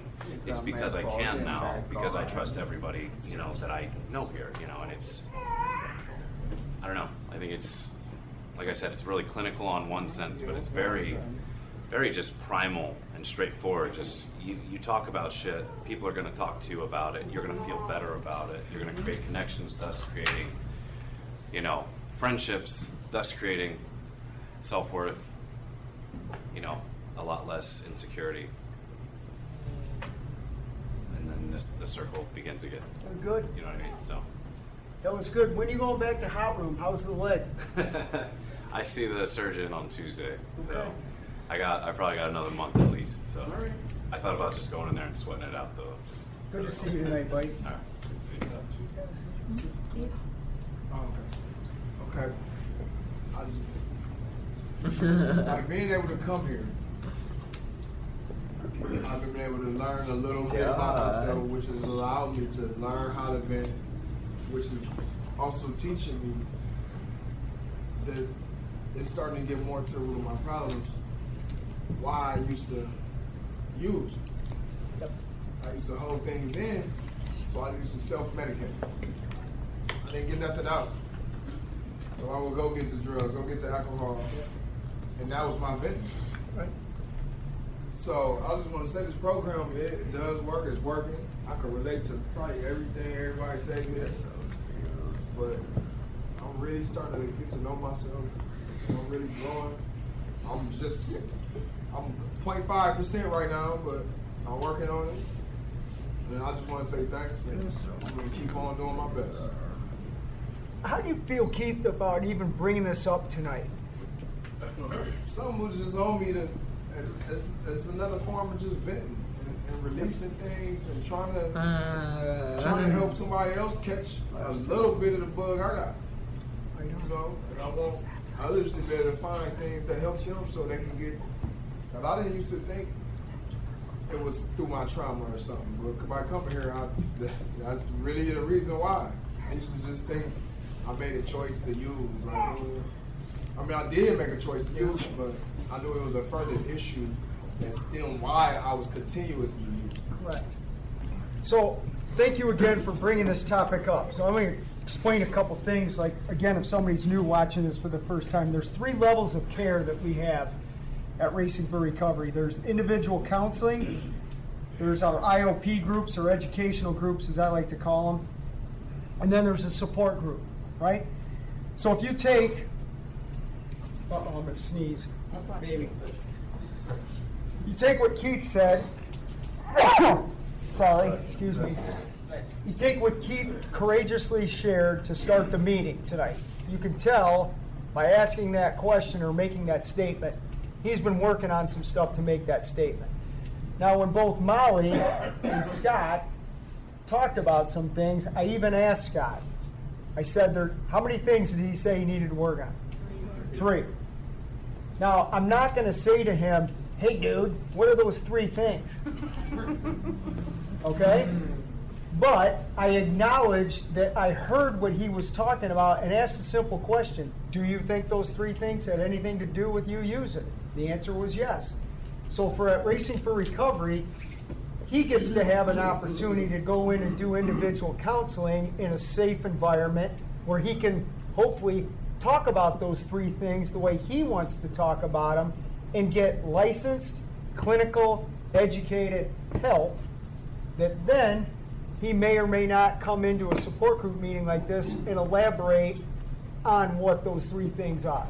it's because I can now, because I trust everybody, you know, that I know here, you know, and it's, I don't know. I think it's, like I said, it's really clinical on one sense, but it's very, very just primal and straightforward. Just, you talk about shit, people are going to talk to you about it, you're going to feel better about it, you're going to create connections, thus creating, you know, friendships, thus creating self-worth, you know, a lot less insecurity. And then the circle begins again. Good. You know what I mean? So That was good. When are you going back to hot room? How's the leg? I see the surgeon on Tuesday. So Okay. I probably got another month at least. So All right. I thought about just going in there and sweating it out though. Good to see you tonight, buddy. All right. Good to see you. Oh, okay. Okay. Like being able to come here, I've been able to learn a little bit about myself, which has allowed me to learn how to vent, which is also teaching me that it's starting to get more to the root of my problems. Why I used to use. I used to hold things in, so I used to self-medicate. I didn't get nothing out. So I would go get the drugs, go get the alcohol, and that was my venting. Right. So I just want to say this program, it does work, it's working. I can relate to probably everything everybody says here, but I'm really starting to get to know myself. I'm really growing. I'm 0.5% right now, but I'm working on it. And I just want to say thanks, and I'm going to keep on doing my best. How do you feel, Keith, about even bringing this up tonight? Someone was just on me to, it's another form of just venting and releasing things and trying to help somebody else catch a little bit of the bug I got. You know, and I want others to be able to find things that help them so they can get. Cause I didn't used to think it was through my trauma or something, but by coming here, that's really the reason why. I used to just think I made a choice to use. Like, I mean, I did make a choice to use, but I knew it was a further issue and still why I was continuously using. Right. So, thank you again for bringing this topic up. So I'm going to explain a couple things. Like, again, if somebody's new watching this for the first time, there's 3 levels of care that we have at Racing for Recovery. There's individual counseling, there's our IOP groups, or educational groups as I like to call them, and then there's a support group, right? So if you take, I'm going to sneeze, maybe. You take what Keith said, sorry, excuse me. You take what Keith courageously shared to start the meeting tonight. You can tell by asking that question or making that statement, he's been working on some stuff to make that statement. Now, when both Molly and Scott talked about some things, I even asked Scott. I said, how many things did he say he needed to work on? 3. Now, I'm not going to say to him, hey, dude, what are those 3 things? Okay? But I acknowledged that I heard what he was talking about and asked a simple question. Do you think those three things had anything to do with you using it? The answer was yes. So for at Racing for Recovery, he gets to have an opportunity to go in and do individual counseling in a safe environment where he can hopefully talk about those three things the way he wants to talk about them and get licensed, clinical, educated help that then he may or may not come into a support group meeting like this and elaborate on what those three things are.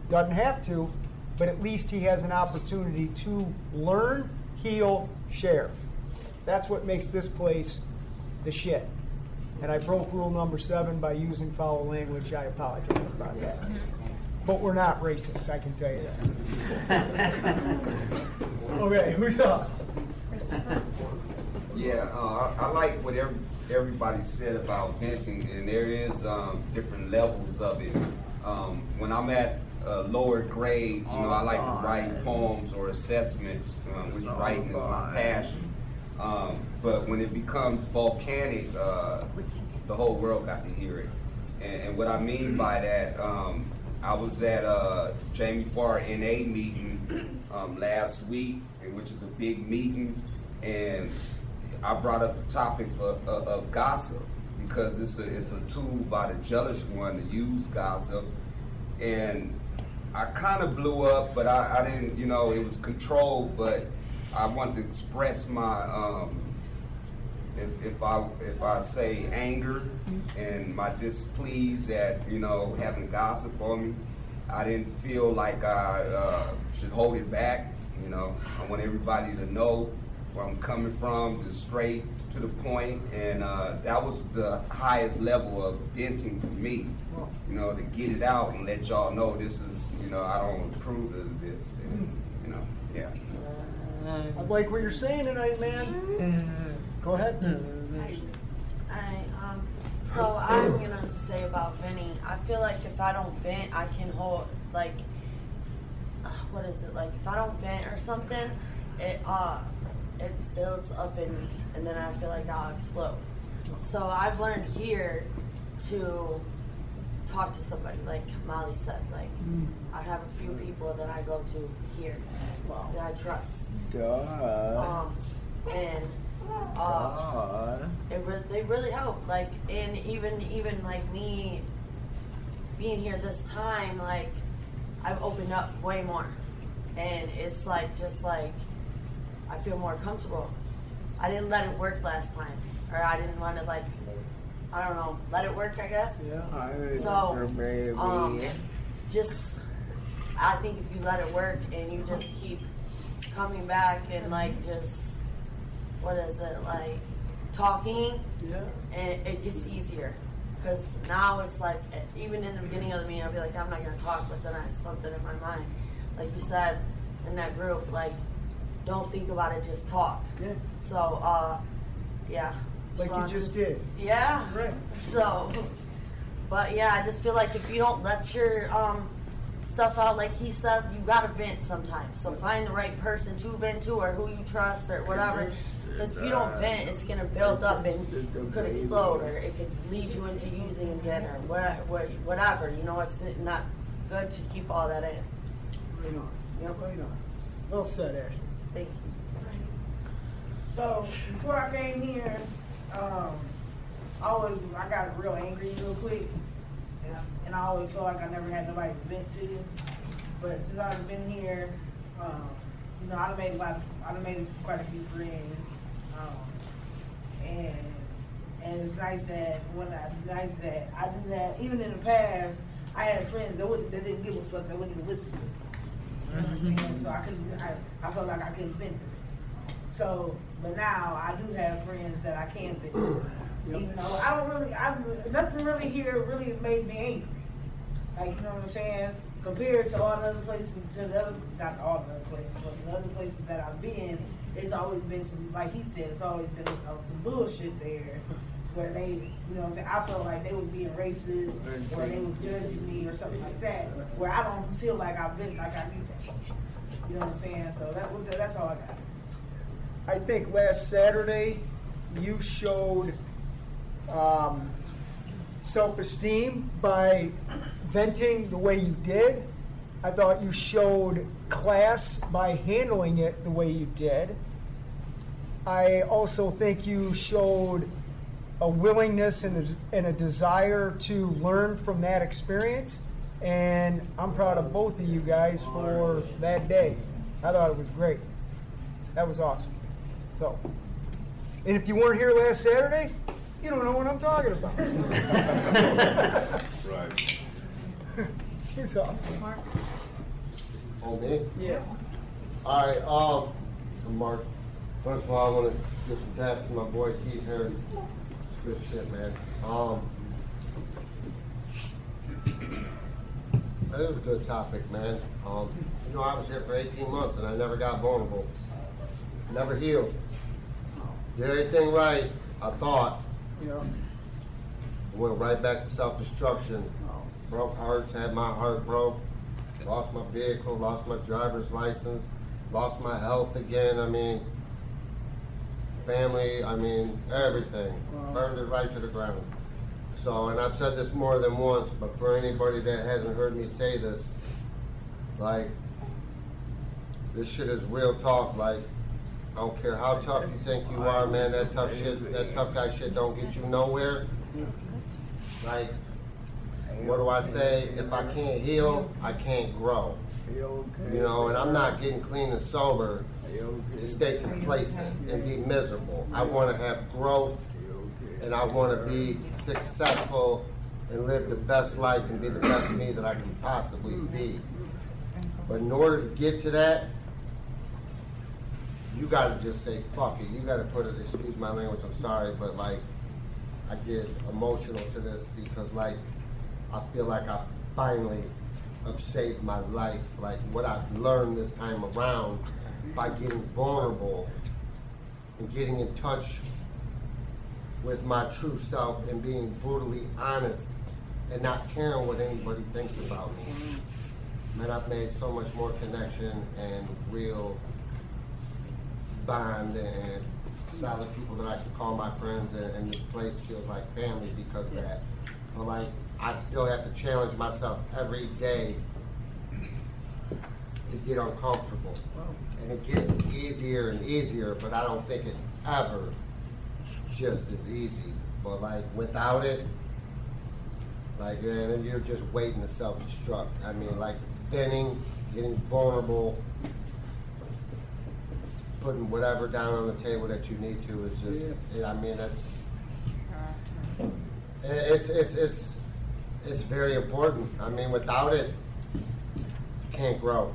Doesn't have to, but at least he has an opportunity to learn, heal, share. That's what makes this place the shit. And I broke rule number 7 by using foul language. I apologize about that. But we're not racist, I can tell you that. Okay, who's up? Yeah, I like what everybody said about venting, and there is different levels of it. When I'm at a lower grade, I like to write poems or assessments, which writing is my passion. But when it becomes volcanic, the whole world got to hear it. And what I mean by that, I was at Jamie Farr NA meeting last week, which is a big meeting, and I brought up the topic of gossip because it's a tool by the jealous one to use gossip, and I kind of blew up, but I didn't, it was controlled, but I wanted to express my, if I say anger and my displease at, having gossip on me, I didn't feel like I should hold it back. I want everybody to know where I'm coming from, just straight to the point, and that was the highest level of venting for me, to get it out and let y'all know this is, I don't approve of this, and, yeah. I like what you're saying tonight, man. Go ahead. So I'm gonna say about venting. I feel like if I don't vent, I can hold what is it like? If I don't vent or something, it builds up in me, and then I feel like I'll explode. So I've learned here to talk to somebody, like Molly said. Like I have a few people that I go to here that I trust. They really help. Like, and even like me being here this time, like I've opened up way more, and it's like just like I feel more comfortable. I didn't let it work last time, or I didn't want to let it work, I guess. Yeah, so just I think if you let it work and you just keep coming back and talking, and it gets easier. Because now it's like, even in the beginning of the meeting, I'll be like, I'm not going to talk, but then I have something in my mind. Like you said in that group, like, don't think about it, just talk. Yeah. So, yeah. Like so you just did. Yeah. Right. So, but yeah, I just feel like if you don't let your stuff out, like he said, you got to vent sometimes. So find the right person to vent to, or who you trust, or whatever. Because if you don't vent, it's going to build up and you could explode, or it could lead you into using again, or whatever. It's not good to keep all that in. Right on. Yep. Right on. Well said, Ashley. Thank you. So before I came here, I got real angry real quick, and I always felt like I never had nobody to vent to. But since I've been here, I made quite a few friends, and it's nice that I do that. Even in the past, I had friends that didn't give a fuck, that wouldn't even listen to me. You know what I'm saying? So I felt like I couldn't vent to them. So, but now I do have friends that I can vent to. Even though nothing really here really has made me angry. Like, you know what I'm saying? Compared to all the other places, not all the other places, but the other places that I've been, it's always been some, like he said, it's always been some bullshit there. Where they, you know what I'm saying, I felt like they was being racist, or they was judging me, or something like that. Where I don't feel like I've been, like I need that. You know what I'm saying? So that's all I got. I think last Saturday you showed self-esteem by venting the way you did. I thought you showed class by handling it the way you did. I also think you showed a willingness and a desire to learn from that experience. And I'm proud of both of you guys for that day. I thought it was great. That was awesome. So, and if you weren't here last Saturday, you don't know what I'm talking about. Right. It's awesome. Oh, me? Yeah. All right, Mark, first of all, I want to give some tap to my boy Keith here. It's good shit, man. It was a good topic, man. You know, I was here for 18 months and I never got vulnerable. Never healed. Did everything right, I thought. Yeah. Went right back to self-destruction. Broke hearts, had my heart broke. Lost my vehicle, lost my driver's license, lost my health again. I mean, family, I mean, everything. Burned it right to the ground. So, and I've said this more than once, but for anybody that hasn't heard me say this, like, this shit is real talk. Like, I don't care how tough you think you are, man, that tough guy shit don't get you nowhere. Like, what do I say? If I can't heal, I can't grow. You know, and I'm not getting clean and sober to stay complacent and be miserable. I want to have growth, and I want to be successful and live the best life and be the best me that I can possibly be. But in order to get to that, you got to just say, fuck it. You got to put it, excuse my language, I'm sorry, but like, I get emotional to this because like, I feel like I finally have saved my life. Like what I've learned this time around by getting vulnerable and getting in touch with my true self and being brutally honest and not caring what anybody thinks about me. Man, I've made so much more connection and real bond and solid people that I can call my friends, and this place feels like family because of that. But like, I still have to challenge myself every day to get uncomfortable. And it gets easier and easier, but I don't think it ever just as easy. But like, without it, like, and you're just waiting to self-destruct. I mean, like, venting, getting vulnerable, putting whatever down on the table that you need to is just, I mean, it's very important. I mean, without it, you can't grow.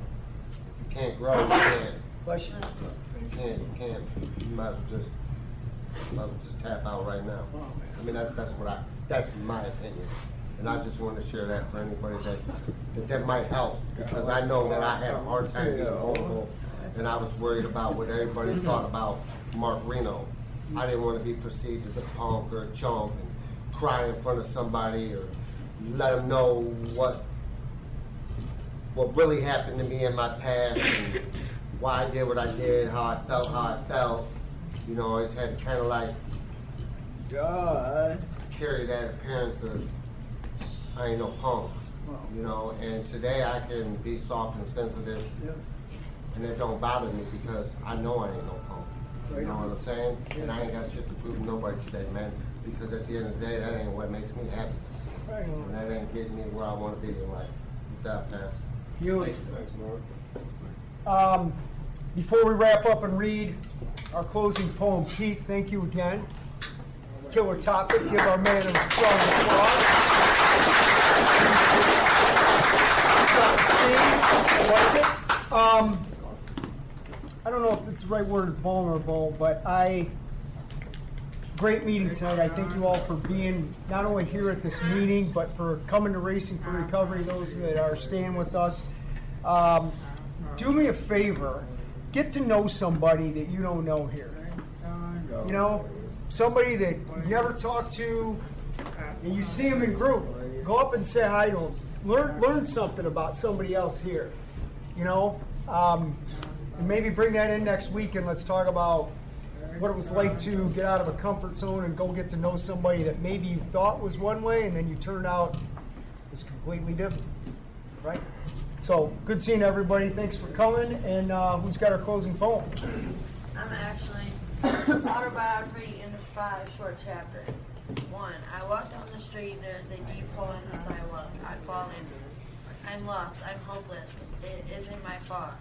If you can't grow, you can't. Bless you. You can't. You might as well just tap out right now. I mean, that's my opinion. And I just want to share that for anybody that might help, because I know that I had a hard time being vulnerable, and I was worried about what everybody thought about Mark Reno. I didn't want to be perceived as a punk or a chump and cry in front of somebody or let them know what really happened to me in my past and why I did what I did, how I felt. You know, I just had to kind of like carry that appearance of I ain't no punk, you know, and today I can be soft and sensitive, and it don't bother me because I know I ain't no punk, you know what I'm saying? And I ain't got shit to prove to nobody today, man, because at the end of the day, that ain't what makes me happy, and that ain't getting me where I want to be in life. With that, pass. Thanks, Mark. Before we wrap up and read our closing poem, Keith, thank you again. Killer topic. Give our man a round of applause. I don't know if it's the right word, vulnerable, but great meeting tonight. I thank you all for being not only here at this meeting, but for coming to Racing for Recovery, those that are staying with us. Do me a favor, get to know somebody that you don't know here. You know, somebody that you never talked to, and you see them in group. Go up and say hi to them. Learn something about somebody else here. You know, and maybe bring that in next week and let's talk about what it was like to get out of a comfort zone and go get to know somebody that maybe you thought was one way and then you turned out is completely different, right? So, good seeing everybody. Thanks for coming. And who's got our closing poem? I'm Ashley. Autobiography in 5 short chapters. 1. I walk down the street, there's a deep hole in the sidewalk. I fall in it. I'm lost, I'm hopeless. It isn't my fault.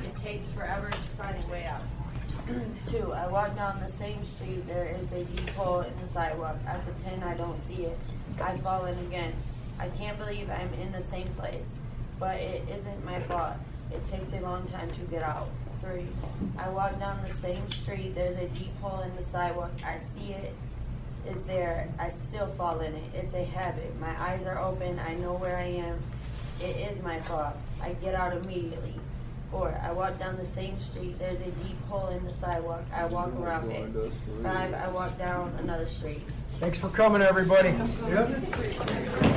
It takes forever to find a way out. 2. I walk down the same street, there is a deep hole in the sidewalk. I pretend I don't see it. I fall in again. I can't believe I'm in the same place, but it isn't my fault. It takes a long time to get out. 3. I walk down the same street, there's a deep hole in the sidewalk. I see it is there. I still fall in it. It's a habit. My eyes are open. I know where I am. It is my fault. I get out immediately. 4. I walk down the same street. There's a deep hole in the sidewalk. I walk around it. 5. I walk down another street. Thanks for coming, everybody. Yep.